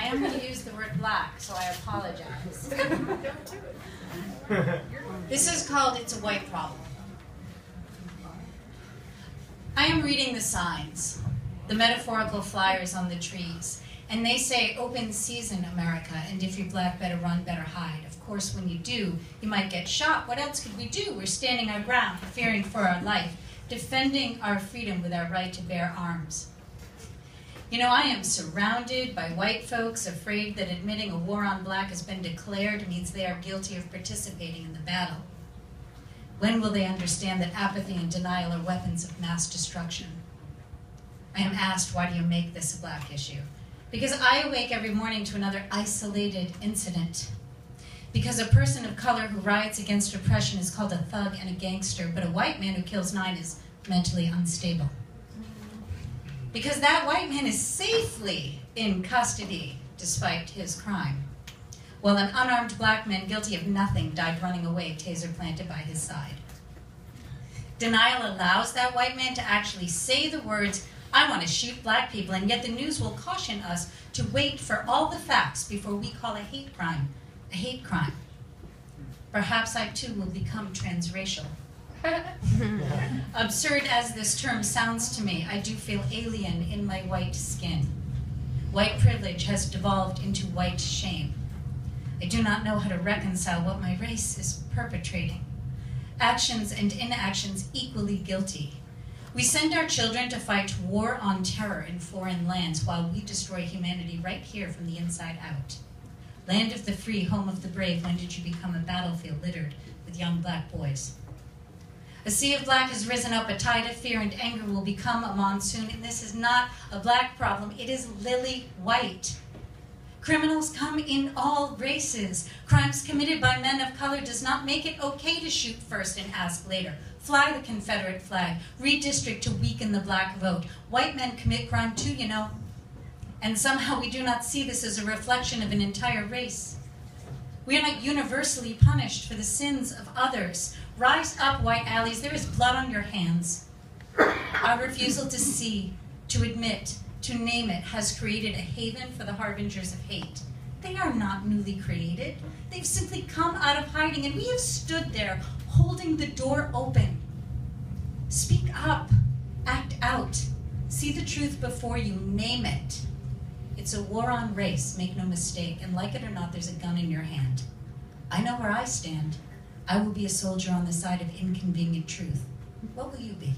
am going to use the word black, so I apologize. This is called It's a White Problem. I am reading the signs, the metaphorical flyers on the trees, and they say, open season, America, and if you're black, better run, better hide. Of course, when you do, you might get shot. What else could we do? We're standing our ground, fearing for our life, defending our freedom with our right to bear arms. You know, I am surrounded by white folks afraid that admitting a war on black has been declared means they are guilty of participating in the battle. When will they understand that apathy and denial are weapons of mass destruction? I am asked, why do you make this a black issue? Because I awake every morning to another isolated incident. Because a person of color who riots against oppression is called a thug and a gangster, but a white man who kills 9 is mentally unstable. Because that white man is safely in custody despite his crime, while an unarmed black man guilty of nothing died running away, taser planted by his side. Denial allows that white man to actually say the words, I want to shoot black people, and yet the news will caution us to wait for all the facts before we call a hate crime a hate crime. Perhaps I too will become transracial. Absurd as this term sounds to me, I do feel alien in my white skin. White privilege has devolved into white shame. I do not know how to reconcile what my race is perpetrating. Actions and inactions equally guilty. We send our children to fight war on terror in foreign lands while we destroy humanity right here from the inside out. Land of the free, home of the brave, when did you become a battlefield littered with young black boys? A sea of black has risen up, a tide of fear and anger will become a monsoon, and this is not a black problem, it is lily white. Criminals come in all races. Crimes committed by men of color does not make it okay to shoot first and ask later. Fly the Confederate flag, redistrict to weaken the black vote. White men commit crime too, you know. And somehow we do not see this as a reflection of an entire race. We are not universally punished for the sins of others. Rise up, white allies, there is blood on your hands. Our refusal to see, to admit, to name it, has created a haven for the harbingers of hate. They are not newly created. They've simply come out of hiding, and we have stood there holding the door open. Speak up, act out, see the truth before you, name it. It's a war on race, make no mistake, and like it or not, there's a gun in your hand. I know where I stand. I will be a soldier on the side of inconvenient truth. What will you be?